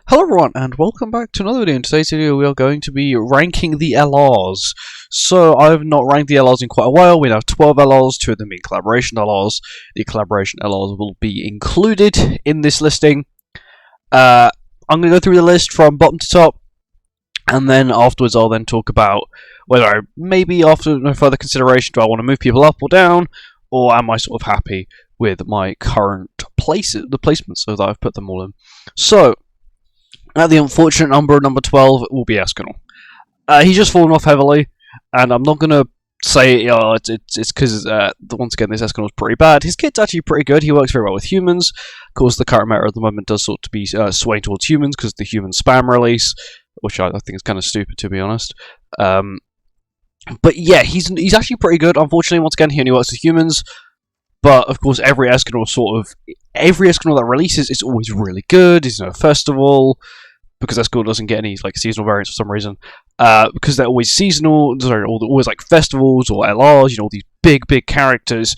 Hello everyone, and welcome back to another video. In today's video we are going to be ranking the LRs. So I've not ranked the LRs in quite a while. We have 12 LRs, 2 of them being collaboration LRs. The collaboration LRs will be included in this listing. I'm going to go through the list from bottom to top, and then afterwards I'll then talk about whether maybe after no further consideration do I want to move people up or down, or am I sort of happy with my current the placements so that I've put them all in. So at the unfortunate number 12 will be Escanor. He's just fallen off heavily, and I'm not going to say it's because once again this Escanor is pretty bad. His kit's actually pretty good. He works very well with humans. Of course, the current meta at the moment does sort of be swaying towards humans because of the human spam release, which I think is kind of stupid, to be honest. But yeah, he's actually pretty good. Unfortunately, once again, he only works with humans. But of course, every Escanor that releases is always really good. He's in a festival, because Escanor doesn't get any like seasonal variants for some reason. Because they're always seasonal, or always like festivals or LRs. You know, all these big characters.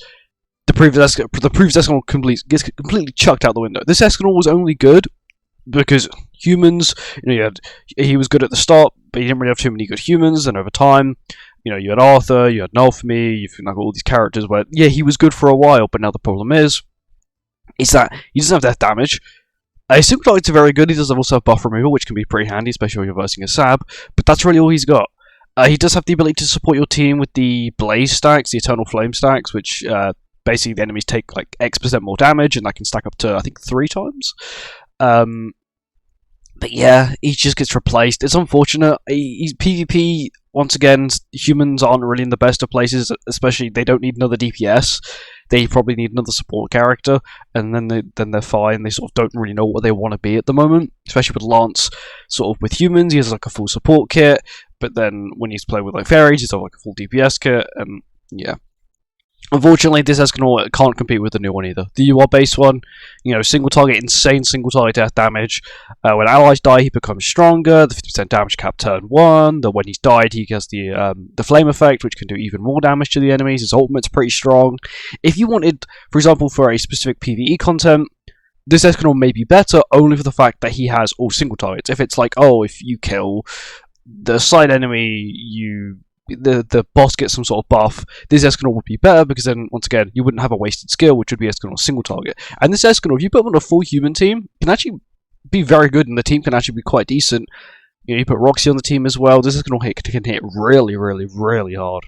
The previous Escanor gets completely chucked out the window. This Escanor was only good because humans. You know, he was good at the start, but you didn't really have too many good humans. And over time, you know, you had Arthur, you had Nalfamy, you've got all these characters where, yeah, he was good for a while, but now the problem is that he doesn't have death damage. His single targets are very good. He does also have buff removal, which can be pretty handy, especially when you're versing a Sab, but that's really all he's got. He does have the ability to support your team with the Blaze stacks, the Eternal Flame stacks, which basically the enemies take like X% more damage, and that can stack up to, I think, 3 times. But yeah, he just gets replaced. It's unfortunate. He's PvP, once again, humans aren't really in the best of places, especially they don't need another DPS. They probably need another support character, and then they're fine. They sort of don't really know what they want to be at the moment, especially with Lance. Sort of with humans, he has like a full support kit, but then when he's playing with like fairies, he's got like a full DPS kit, and yeah. Unfortunately, this Escanor can't compete with the new one either. The UR-based one, you know, insane single target death damage. When allies die, he becomes stronger. The 50% damage cap turn 1. When he's died, he has the flame effect, which can do even more damage to the enemies. His ultimate's pretty strong. If you wanted, for example, for a specific PvE content, this Escanor may be better only for the fact that he has all single targets. If it's like, oh, if you kill the side enemy, the boss gets some sort of buff, this Escanor would be better, because then, once again, you wouldn't have a wasted skill, which would be Escanor's single target. And this Escanor, if you put him on a full human team, can actually be very good, and the team can actually be quite decent. You know, you put Roxy on the team as well, this Escanor can hit really hard.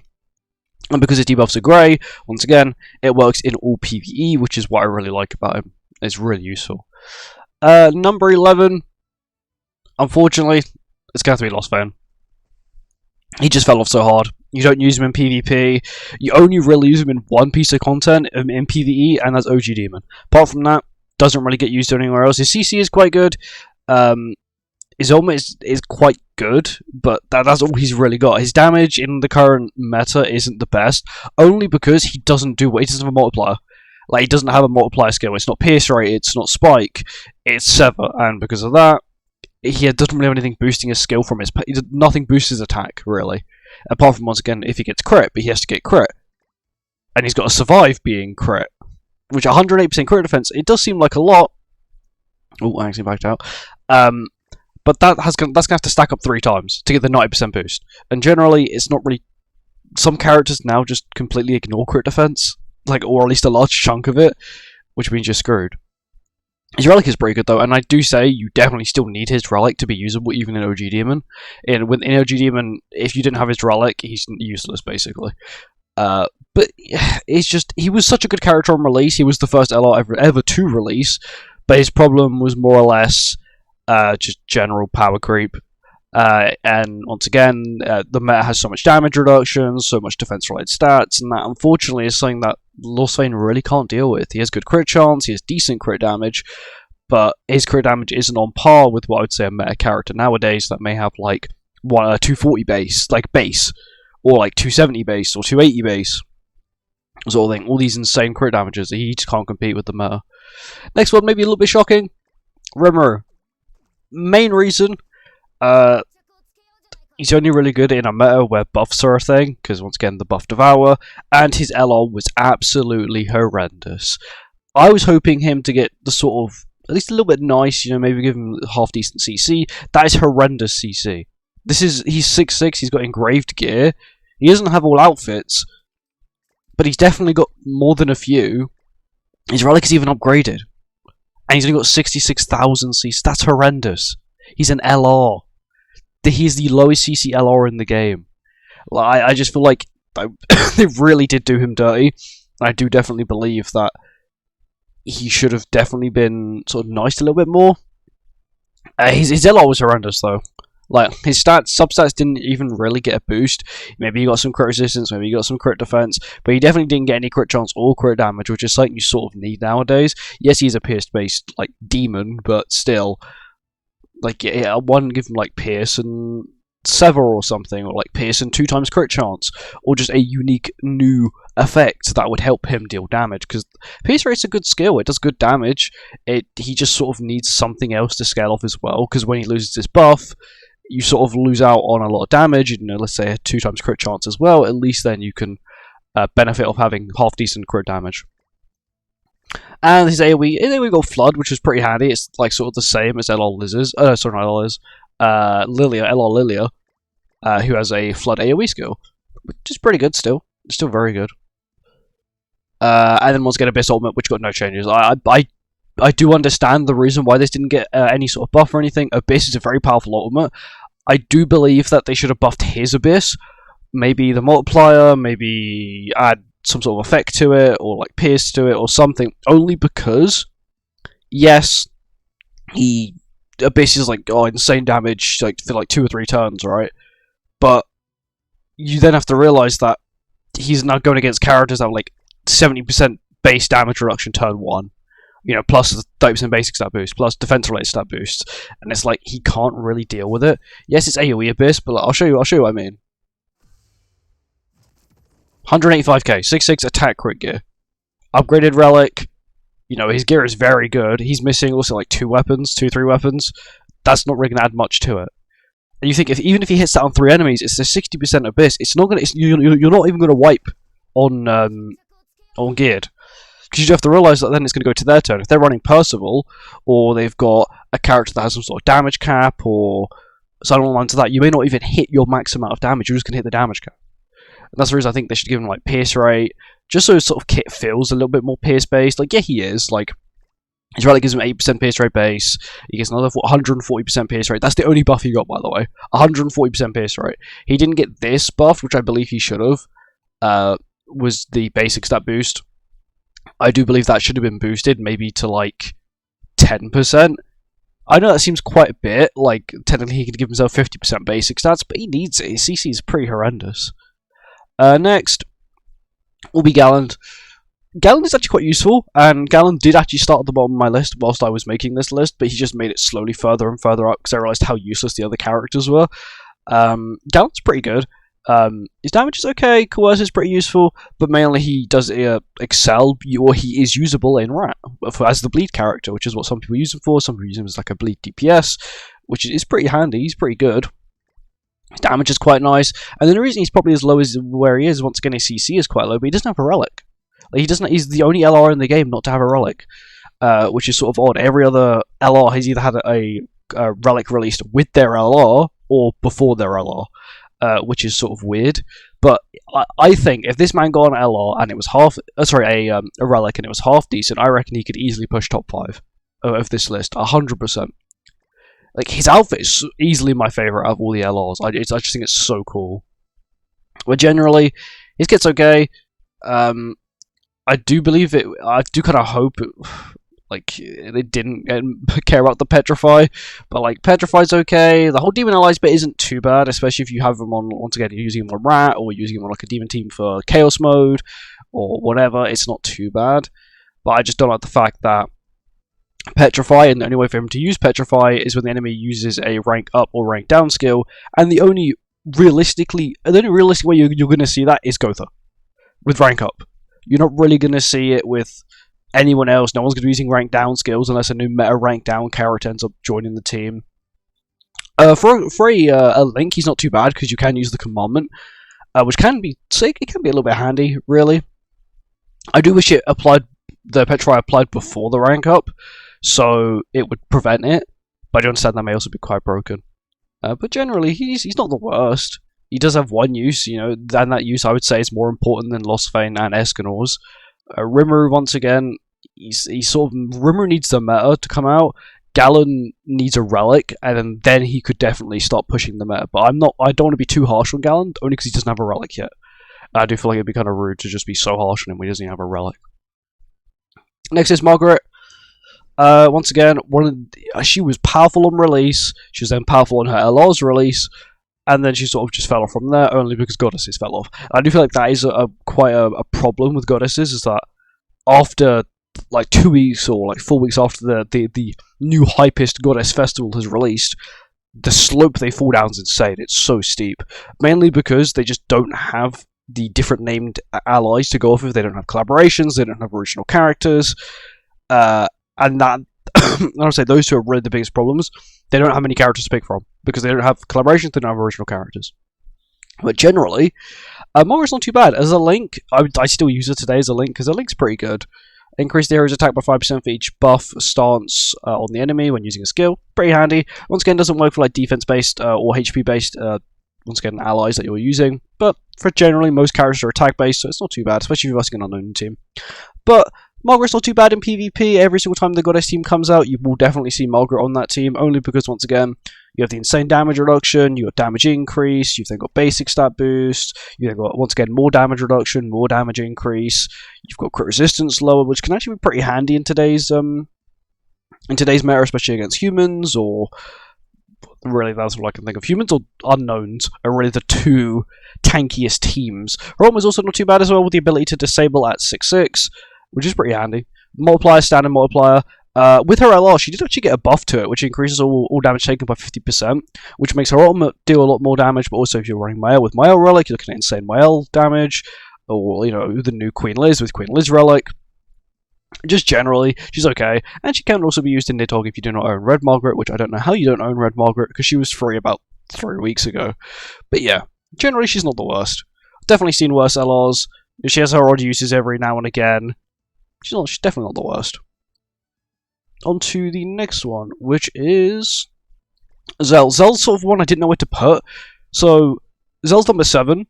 And because his debuffs are grey, once again, it works in all PvE, which is what I really like about him. It's really useful. Number 11, unfortunately, it's going to have to be Lost Vein. He just fell off so hard. You don't use him in PvP. You only really use him in one piece of content in PvE, and that's OG Demon. Apart from that, doesn't really get used anywhere else. His CC is quite good. His ultimate is quite good, but that's all he's really got. His damage in the current meta isn't the best, only because he doesn't have a multiplier. Like, he doesn't have a multiplier skill. It's not Pierce Rate, it's not Spike, it's Sever, and because of that, he doesn't really have anything boosting his skill from nothing boosts his attack, really. Apart from, once again, if he gets crit, but he has to get crit. And he's got to survive being crit. Which, 108% crit defense, it does seem like a lot. Oh, I actually backed out. But that's going to have to stack up 3 times to get the 90% boost. And generally, it's not really... Some characters now just completely ignore crit defense. Like, or at least a large chunk of it. Which means you're screwed. His relic is pretty good though, and I do say you definitely still need his relic to be usable, even in OG Demon. In OG Demon, if you didn't have his relic, he's useless basically. But it's just, he was such a good character on release. He was the first LR ever to release, but his problem was more or less just general power creep. And once again, the meta has so much damage reduction, so much defense-related stats, and that unfortunately is something that Lost Vein really can't deal with. He has good crit chance, he has decent crit damage, but his crit damage isn't on par with what I would say a meta character nowadays that may have like 240 base, or like 270 base, or 280 base, sort of thing. All these insane crit damages, he just can't compete with the meta. Next one, maybe a little bit shocking. Rimuru. Main reason, he's only really good in a meta where buffs are a thing, because once again, the buff Devour, and his LR was absolutely horrendous. I was hoping him to get the sort of at least a little bit nice, maybe give him half decent CC. That is horrendous CC. He's 6'6", he's got engraved gear. He doesn't have all outfits, but he's definitely got more than a few. His relic is even upgraded. And he's only got 66,000 CC. That's horrendous. He's an LR. He's the lowest CC LR in the game. I just feel like they really did do him dirty. I do definitely believe that he should have definitely been sort of niced a little bit more. His LR was horrendous though. Like, his substats didn't even really get a boost. Maybe he got some crit resistance, maybe he got some crit defense, but he definitely didn't get any crit chance or crit damage, which is something you sort of need nowadays. Yes, he's a pierce-based, like, demon, but still, like, yeah, one give him, like, pierce and sever or something, or, like, pierce and 2 times crit chance, or just a unique new effect that would help him deal damage, because pierce rate's a good skill, it does good damage. He just sort of needs something else to scale off as well, because when he loses his buff, you sort of lose out on a lot of damage, let's say a 2 times crit chance as well. At least then you can benefit of having half decent crit damage. And his AoE, we got Flood, which is pretty handy. It's like sort of the same as LR Liz's, sorry, not LR Liz, Lilia, LR Lilia, who has a Flood AoE skill, which is pretty good still. It's still very good. And then once again Abyss Ultimate, which got no changes. I do understand the reason why this didn't get any sort of buff or anything. Abyss is a very powerful ultimate. I do believe that they should have buffed his Abyss. Maybe the multiplier, maybe add some sort of effect to it, or like pierce to it, or something. Only because, yes, Abyss is like insane damage, like for like 2 or 3 turns, right? But you then have to realize that he's now going against characters that have like 70% base damage reduction turn 1. Plus 30% basic stat boost, plus defense-related stat boosts, and it's like he can't really deal with it. Yes, it's AoE Abyss, but like, I'll show you what I mean. 185k, 6'6" attack crit gear, upgraded relic. His gear is very good. He's missing also like 2 weapons, 3 weapons. That's not really gonna add much to it. And you think even if he hits that on 3 enemies, it's a 60% Abyss. It's not gonna. You're not even gonna wipe on geared. Because you have to realise that then it's going to go to their turn. If they're running Percival, or they've got a character that has some sort of damage cap, or something along to that, you may not even hit your max amount of damage, you're just going to hit the damage cap. And that's the reason I think they should give him, like, pierce rate, just so his sort of kit feels a little bit more pierce-based. Like, yeah, he is. Like, his relic gives him 8% pierce rate base, he gets another 140% pierce rate. That's the only buff he got, by the way. 140% pierce rate. He didn't get this buff, which I believe he should have, was the basic stat boost. I do believe that should have been boosted, maybe to like 10%. I know that seems quite a bit, like technically he could give himself 50% basic stats, but he needs it. His CC is pretty horrendous. Next will be Galleon. Galleon is actually quite useful, and Galleon did actually start at the bottom of my list whilst I was making this list, but he just made it slowly further and further up because I realised how useless the other characters were. Galleon's pretty good. His damage is okay, coerce is pretty useful, but mainly he does excel, or he is usable in Rat as the bleed character, which is what some people use him for. Some people use him as like a bleed DPS, which is pretty handy. He's pretty good. His damage is quite nice, and then the reason he's probably as low as where he is, once again his CC is quite low, but he doesn't have a relic. Like, he's the only LR in the game not to have a relic, which is sort of odd. Every other LR has either had a relic released with their LR or before their LR. Which is sort of weird, but I think if this man got an LR and it was a relic and it was half decent, I reckon he could easily push top 5 of this list, 100%. Like, his outfit is easily my favourite out of all the LRs. I just think it's so cool. But generally, his kit's okay. I do believe it. I do kind of hope it, like, they didn't care about the Petrify, but like Petrify's okay. The whole Demon Allies bit isn't too bad, especially if you have them on, once again, you're using them on Rat, or using them on like a Demon team for Chaos mode, or whatever. It's not too bad, but I just don't like the fact that Petrify, and the only way for him to use Petrify is when the enemy uses a rank up or rank down skill, and the only realistic way you're going to see that is Gotha with rank up. You're not really going to see it with anyone else. No one's going to be using rank down skills unless a new meta rank down character ends up joining the team. For a Link, he's not too bad because you can use the commandment, which can be a little bit handy, really. I do wish the Petrify applied before the rank up, so it would prevent it. But I do understand that may also be quite broken. But generally, he's not the worst. He does have one use, and that use I would say is more important than Losthvain and Escanor's. Rimuru, once again, Rimuru needs the meta to come out. Galleon needs a relic, and then he could definitely start pushing the meta. But I don't want to be too harsh on Galleon, only because he doesn't have a relic yet. I do feel like it'd be kind of rude to just be so harsh on him when he doesn't even have a relic. Next is Margaret. Once again, she was powerful on release. She was then powerful on her alot's release, and then she sort of just fell off from there, only because goddesses fell off. I do feel like that is quite a problem with goddesses, is that after like 2 weeks or like 4 weeks after the new hypest goddess festival has released, the slope they fall down is insane. It's so steep, mainly because they just don't have the different named allies to go off of. They don't have collaborations. They don't have original characters. And that, I would say those two are really the biggest problems. They don't have many characters to pick from, because they don't have collaborations, they don't have original characters. But generally, Margaret's not too bad. As a link, I still use her today as a link, because a link's pretty good. Increase the hero's attack by 5% for each buff stance on the enemy when using a skill. Pretty handy. Once again, doesn't work for like defense-based or HP-based, once again, allies that you're using. But for generally, most characters are attack-based, so it's not too bad, especially if you're versing an unknown team. But Margaret's not too bad in PvP. Every single time the goddess team comes out, you will definitely see Margaret on that team, only because, once again, you have the insane damage reduction, you have damage increase, you've then got basic stat boost, you've then got, once again, more damage reduction, more damage increase, you've got crit resistance lower, which can actually be pretty handy in today's meta, especially against humans, or really that's all I can think of. Humans or unknowns are really the two tankiest teams. Rome is also not too bad as well, with the ability to disable at 6/6, which is pretty handy. Multiplier, standard multiplier. With her LR, she did actually get a buff to it, which increases all damage taken by 50%, which makes her ultimate do a lot more damage, but also if you're running Mael with Mael Relic, you're looking at insane Mael damage, or, the new Queen Liz with Queen Liz Relic. Just generally, she's okay, and she can also be used in Nidhogg if you do not own Red Margaret, which I don't know how you don't own Red Margaret, because she was free about 3 weeks ago. But yeah, generally she's not the worst. Definitely seen worse LRs. She has her odd uses every now and again. She's definitely not the worst. On to the next one, which is Zeal. Zeal's sort of one I didn't know where to put. So, Zeal's number 7.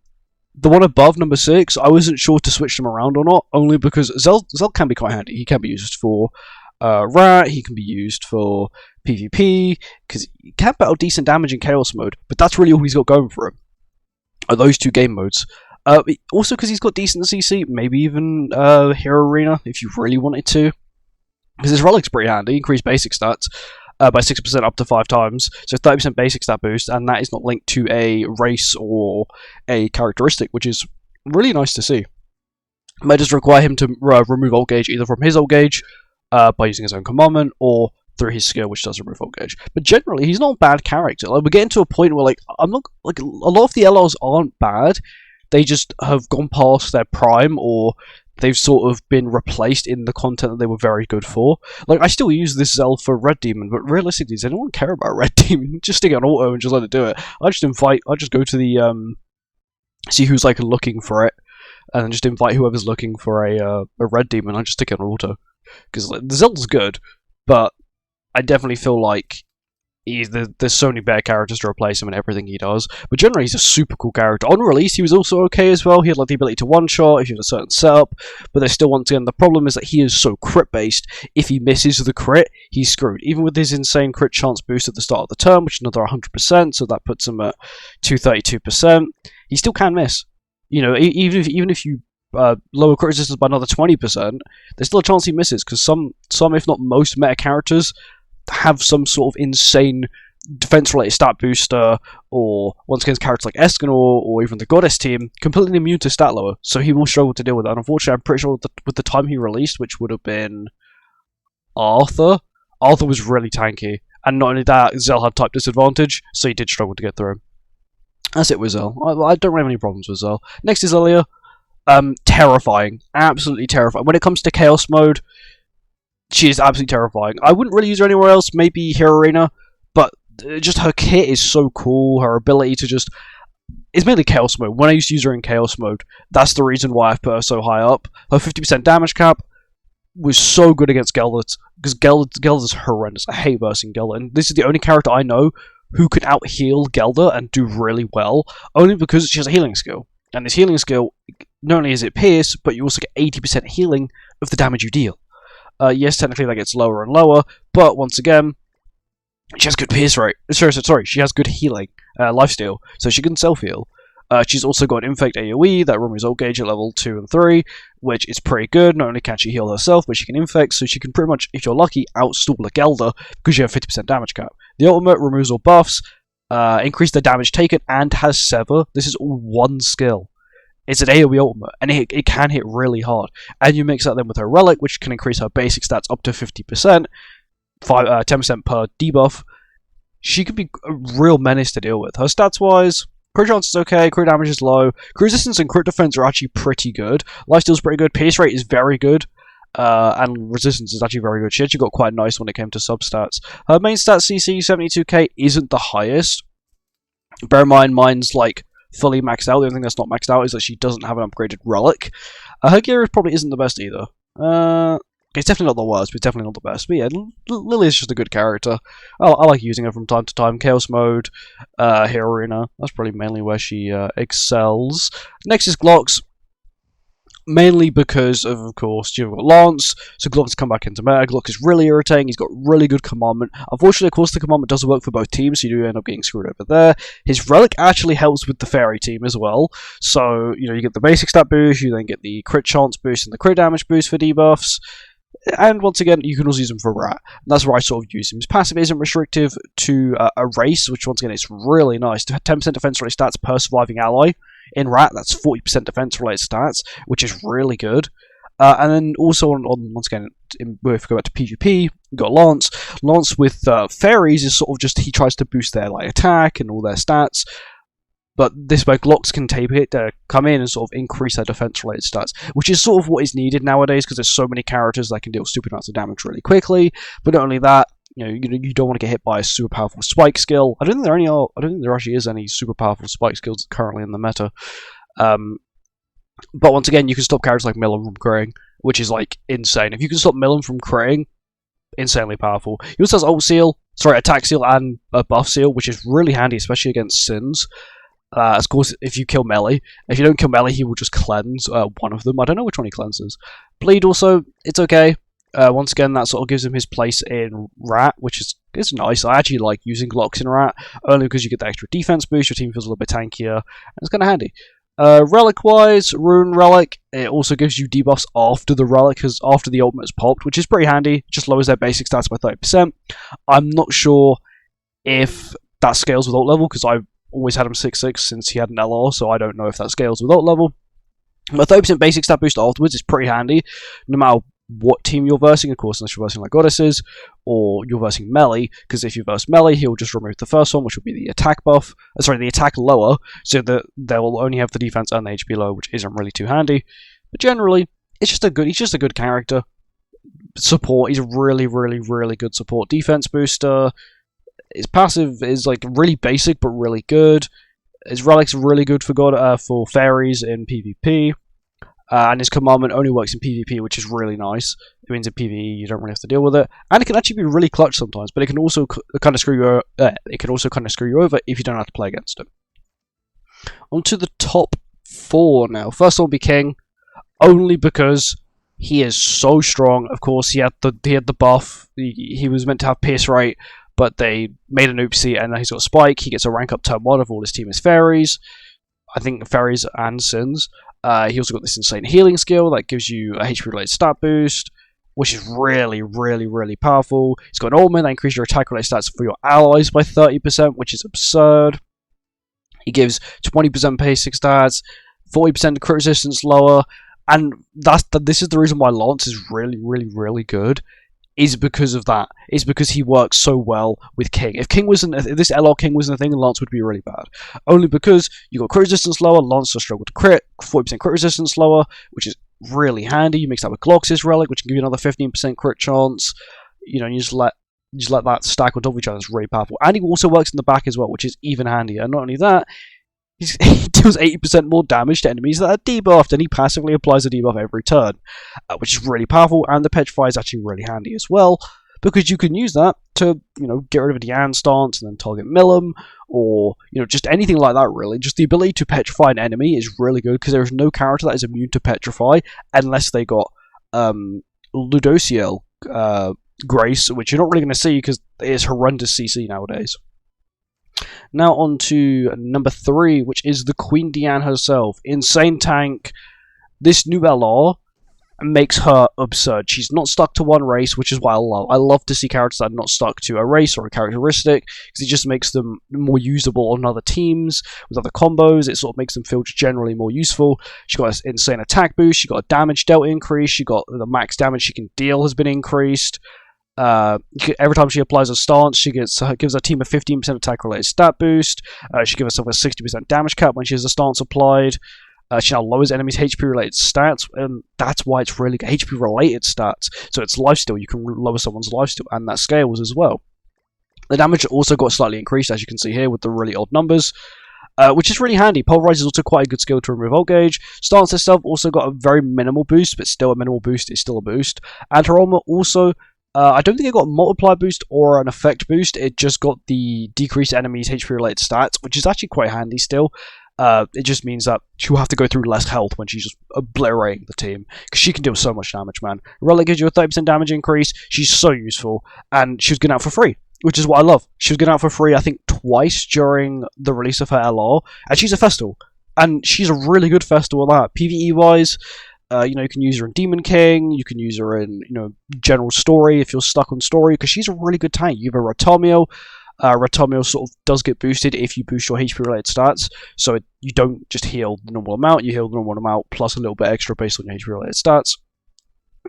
The one above, number 6, I wasn't sure to switch them around or not, only because Zeal can be quite handy. He can be used for Rat, he can be used for PvP, because he can battle decent damage in Chaos mode, but that's really all he's got going for him, are those 2 game modes. Also because he's got decent CC, maybe even Hero Arena, if you really wanted to. Because his relic's pretty handy, increase basic stats by 6% up to 5 times, so 30% basic stat boost, and that is not linked to a race or a characteristic, which is really nice to see. It might just require him to remove ult gauge either from his ult gauge by using his own commandment, or through his skill, which does remove ult gauge. But generally, he's not a bad character. Like, we're getting to a point where, I'm not, a lot of the LRs aren't bad. They just have gone past their prime, or they've sort of been replaced in the content that they were very good for. Like, I still use this Zeal for Red Demon, but realistically, does anyone care about Red Demon? Just stick it on auto and just let it do it. I just go to the, see who's, looking for it, and then just invite whoever's looking for a Red Demon. I just stick it on auto. Because, the Zeal's good, but I definitely feel like there's so many better characters to replace him in everything he does. But generally, he's a super cool character. On release, he was also okay as well. He had the ability to one-shot if you had a certain setup. But there's still, once again, the problem is that he is so crit-based. If he misses the crit, he's screwed. Even with his insane crit chance boost at the start of the turn, which is another 100%, so that puts him at 232%, he still can miss. Even if you lower crit resistance by another 20%, there's still a chance he misses, because some, if not most, meta characters have some sort of insane defense-related stat booster, or once again characters like Escanor or even the Goddess team, completely immune to stat lower, so he will struggle to deal with that. And unfortunately, I'm pretty sure with the time he released, which would have been Arthur was really tanky, and not only that, Zeal had type disadvantage, so he did struggle to get through him. That's it with Zeal. I don't have any problems with Zeal. Next is Leia. Terrifying. Absolutely terrifying. When it comes to Chaos mode, she is absolutely terrifying. I wouldn't really use her anywhere else, maybe Hero Arena, but just her kit is so cool. Her ability to just... It's mainly Chaos mode. When I used to use her in Chaos mode, that's the reason why I've put her so high up. Her 50% damage cap, was so good against Geldert, because Geldert is horrendous. I hate versing Geldert, and this is the only character I know who can out-heal Geldert and do really well, only because she has a healing skill. And this healing skill, not only is it Pierce, but you also get 80% healing of the damage you deal. Yes, technically that gets lower and lower, but once again, she has good Pierce rate. Sorry, she has good healing, lifesteal, so she can self-heal. She's also got an Infect AoE that removes ult gauge at level 2 and 3, which is pretty good. Not only can she heal herself, but she can Infect, so she can pretty much, if you're lucky, outstall a Gelder, because you have 50% damage cap. The ultimate removes all buffs, increase the damage taken, and has Sever. This is all one skill. It's an AoE ultimate, and it can hit really hard. And you mix that then with her Relic, which can increase her basic stats up to 50%, 10% per debuff. She could be a real menace to deal with. Her stats-wise, crit chance is okay, crit damage is low, crit resistance and crit defense are actually pretty good, lifesteal is pretty good, pierce rate is very good, and resistance is actually very good. She actually got quite nice when it came to substats. Her main stats CC, 72k, isn't the highest. Bear in mind, mine's like fully maxed out. The only thing that's not maxed out is that she doesn't have an upgraded relic. Her gear probably isn't the best either. It's definitely not the worst, but it's definitely not the best. But yeah, Lily is just a good character. I like using her from time to time. Chaos mode, Hero Arena. That's probably mainly where she excels. Next is Glocks. Mainly because of course, you've got Lance, so Glock's come back into meta. Glock is really irritating. He's got really good commandment. Unfortunately, of course, the commandment doesn't work for both teams, so you do end up getting screwed over there. His relic actually helps with the fairy team as well. So, you get the basic stat boost, you then get the crit chance boost and the crit damage boost for debuffs. And once again, you can also use him for Rat. And that's where I sort of use him. His passive isn't restrictive to a race, which once again is really nice. 10% defense related stats per surviving ally. In Rat, that's 40% defense related stats, which is really good. And then also, once again, if we go back to PvP, you've got Lance. Lance with fairies is sort of just, he tries to boost their attack and all their stats. But this way, Glocks can come in and sort of increase their defense-related stats, which is sort of what is needed nowadays because there's so many characters that can deal stupid amounts of damage really quickly. But not only that, you don't want to get hit by a super powerful spike skill. I don't think there actually is any super powerful spike skills currently in the meta. But once again, you can stop characters like Melum from critting, which is insane. If you can stop Melum from critting, insanely powerful. He also has attack seal and a buff seal, which is really handy, especially against Sins. Of course, if you kill Melee. If you don't kill Melee, he will just cleanse one of them. I don't know which one he cleanses. Bleed also, it's okay. Once again, that sort of gives him his place in Rat, which is nice. I actually like using Glocks in Rat, only because you get the extra defense boost, your team feels a little bit tankier, and it's kind of handy. Relic-wise, Rune Relic, it also gives you debuffs after the Relic, after the ultimate is popped, which is pretty handy. It just lowers their basic stats by 30%. I'm not sure if that scales with ult level, because I've always had him 6/6 since he had an LR, so I don't know if that scales with ult level. But 30% basic stat boost afterwards is pretty handy, no matter what team you're versing, of course, unless you're versing like Goddesses, or you're versing Melee, because if you verse Melee, he'll just remove the first one, which will be the attack buff, the attack lower, so that they'll only have the defense and the HP low, which isn't really too handy. But generally, he's just a good character. Support, he's a really, really, really good support defense booster. His passive is really basic but really good. His relic's really good for fairies in PvP. And his commandment only works in PvP, which is really nice. It means in PvE you don't really have to deal with it, and it can actually be really clutch sometimes. But it can also kind of screw you over if you don't have to play against it. On to the top 4 now. First one will be King, only because he is so strong. Of course, he had the buff. He was meant to have pierce rate, but they made an oopsie, and now he's got Spike. He gets a rank up turn 1 if all his team is fairies. I think fairies and Sins. He also got this insane healing skill that gives you a HP-related stat boost, which is really, really, really powerful. He's got an ultimate that increases your attack-related stats for your allies by 30%, which is absurd. He gives 20% basic stats, 40% crit resistance lower, and this is the reason why Lance is really, really, really good. Is because of that. It's because he works so well with King. If this LR King wasn't a thing, Lance would be really bad. Only because you got crit resistance lower, Lance does struggle to crit, 40% crit resistance lower, which is really handy. You mix that with Glock's relic, which can give you another 15% crit chance. You just let that stack on top of each other. It's really powerful. And he also works in the back as well, which is even handier. And not only that, He deals 80% more damage to enemies that are debuffed, and he passively applies a debuff every turn, which is really powerful. And the Petrify is actually really handy as well, because you can use that to, get rid of a Diona stance and then target Melum, or, just anything like that, really. Just the ability to petrify an enemy is really good, because there is no character that is immune to petrify, unless they got Ludociel Grace, which you're not really going to see, because it is horrendous CC nowadays. Now on to number 3, which is the Queen Diana herself. Insane tank. This new alot makes her absurd. She's not stuck to one race, which is what I love. I love to see characters that are not stuck to a race or a characteristic, because it just makes them more usable on other teams with other combos. It sort of makes them feel generally more useful. She got an insane attack boost. She got a damage dealt increase. She got the max damage she can deal has been increased. Every time she applies a stance, she gives her team a 15% attack related stat boost. She gives herself a 60% damage cap when she has a stance applied. She now lowers enemies' HP related stats, and that's why it's really good. HP related stats. So it's lifesteal, you can lower someone's lifesteal, and that scales as well. The damage also got slightly increased, as you can see here, with the really odd numbers. Which is really handy. Pulverize is also quite a good skill to remove Volt Gauge. Stance itself also got a very minimal boost, but still a minimal boost is still a boost. And her armor also, I don't think it got a multiply boost or an effect boost. It just got the decreased enemies' HP related stats, which is actually quite handy still. It just means that she'll have to go through less health when she's just obliterating the team, because she can deal so much damage, man. Relic gives you a 30% damage increase. She's so useful, and she was given out for free, which is what I love. She was given out for free, I think, twice during the release of her LR, and she's a Festal, and she's a really good Festal at that. PvE-wise, you can use her in Demon King, you can use her in, general story if you're stuck on story, because she's a really good tank. You have a Ratomio. Ratomio sort of does get boosted if you boost your HP related stats, so you don't just heal the normal amount, you heal the normal amount plus a little bit extra based on your HP related stats,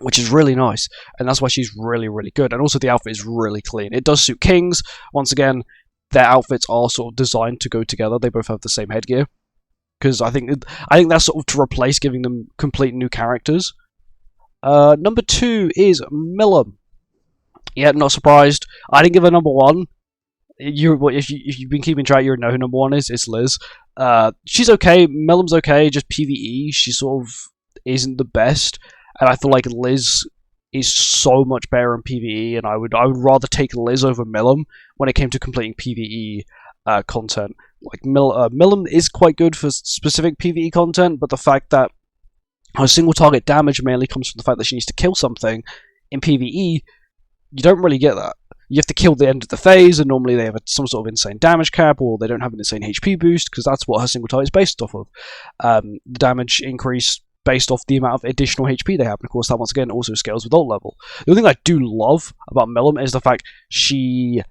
which is really nice, and that's why she's really, really good. And also the outfit is really clean. It does suit kings. Once again, their outfits are sort of designed to go together. They both have the same headgear, because I think that's sort of to replace giving them complete new characters. Number 2 is Melum. Yeah, not surprised. I didn't give her number 1. If you've been keeping track, you know who number 1 is. It's Liz. She's okay. Melum's okay. Just PvE, she sort of isn't the best, and I feel like Liz is so much better in PvE, and I would rather take Liz over Melum when it came to completing PvE content. Like Melum is quite good for specific PvE content, but the fact that her single target damage mainly comes from the fact that she needs to kill something in PvE, you don't really get that. You have to kill the end of the phase, and normally they have some sort of insane damage cap, or they don't have an insane HP boost, because that's what her single target is based off of. The damage increase based off the amount of additional HP they have, and of course that once again also scales with ult level. The only thing I do love about Melum is the fact she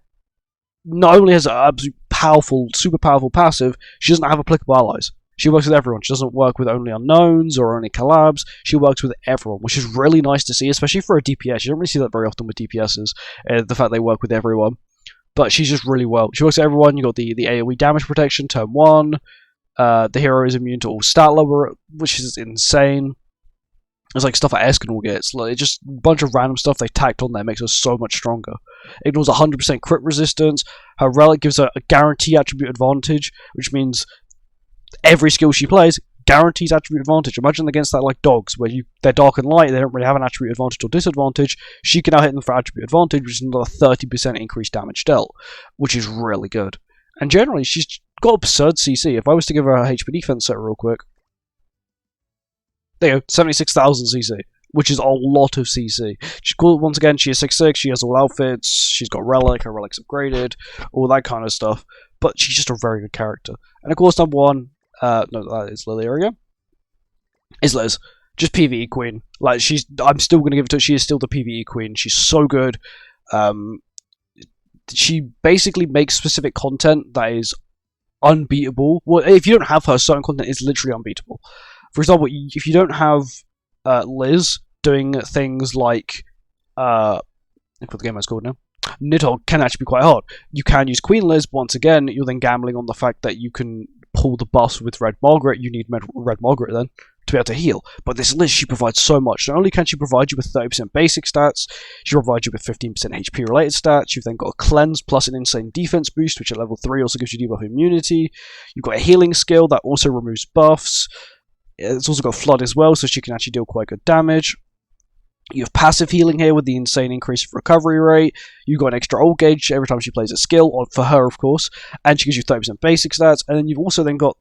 not only has an absolute powerful, super powerful passive, she doesn't have applicable allies. She works with everyone. She doesn't work with only unknowns or only collabs. She works with everyone, which is really nice to see, especially for a DPS. You don't really see that very often with DPSs, the fact they work with everyone. But she's just really well. She works with everyone. You got the AoE damage protection, turn 1. The hero is immune to all stat lower, which is insane. It's like stuff that Escanor gets. Like, it's just a bunch of random stuff they tacked on there makes her so much stronger. Ignores 100% crit resistance. Her relic gives her a guarantee attribute advantage, which means every skill she plays guarantees attribute advantage. Imagine against that like dogs, where they're dark and light, they don't really have an attribute advantage or disadvantage. She can now hit them for attribute advantage, which is another 30% increased damage dealt, which is really good. And generally, she's got absurd CC. If I was to give her a HP defense set real quick, there you go, 76,000 CC, which is a lot of CC. She's cool. Once again, she is 6'6", she has all outfits, she's got relic, her relic's upgraded, all that kind of stuff. But she's just a very good character. And of course, number 1, no, that is Leia again. Is Liz. Just PvE queen. Like, I'm still going to give it to her. She is still the PvE queen. She's so good. She basically makes specific content that is unbeatable. Well, if you don't have her, certain content is literally unbeatable. For example, if you don't have Liz doing things like... I forgot the game is called now. Nidhogg can actually be quite hard. You can use Queen Liz, but once again, you're then gambling on the fact that you can pull the boss with Red Margaret. You need Red Margaret then, to be able to heal. But this list, she provides so much. Not only can she provide you with 30% basic stats, she provides you with 15% HP related stats. You've then got a cleanse plus an insane defense boost, which at level 3 also gives you debuff immunity. You've got a healing skill that also removes buffs. It's also got flood as well, so she can actually deal quite good damage. You have passive healing here with the insane increase of recovery rate. You've got an extra old gauge every time she plays a skill, or for her of course, and she gives you 30% basic stats. And then you've also then got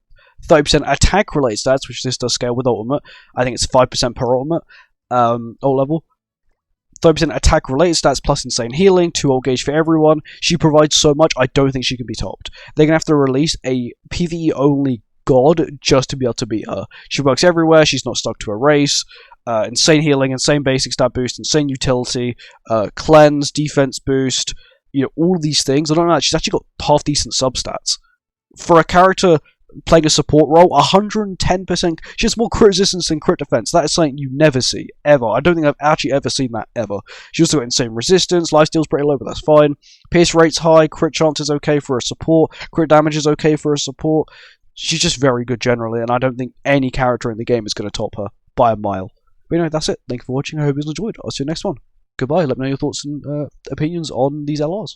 30% attack related stats, which this does scale with ultimate. I think it's 5% per ultimate, ult level. 30% attack related stats plus insane healing, 2 old gauge for everyone. She provides so much, I don't think she can be topped. They're going to have to release a PvE only god just to be able to beat her. She works everywhere, she's not stuck to a race. Insane healing, insane basic stat boost, insane utility, cleanse, defense boost, all these things. I don't know, she's actually got half decent substats. For a character playing a support role, 110%, she has more crit resistance than crit defense. That is something you never see, ever. I don't think I've actually ever seen that, ever. She also got insane resistance, lifesteal's pretty low, but that's fine. Pierce rate's high, crit chance is okay for a support, crit damage is okay for a support. She's just very good generally, and I don't think any character in the game is going to top her by a mile. But anyway, that's it. Thank you for watching. I hope you enjoyed. I'll see you next one. Goodbye. Let me know your thoughts and opinions on these LRs.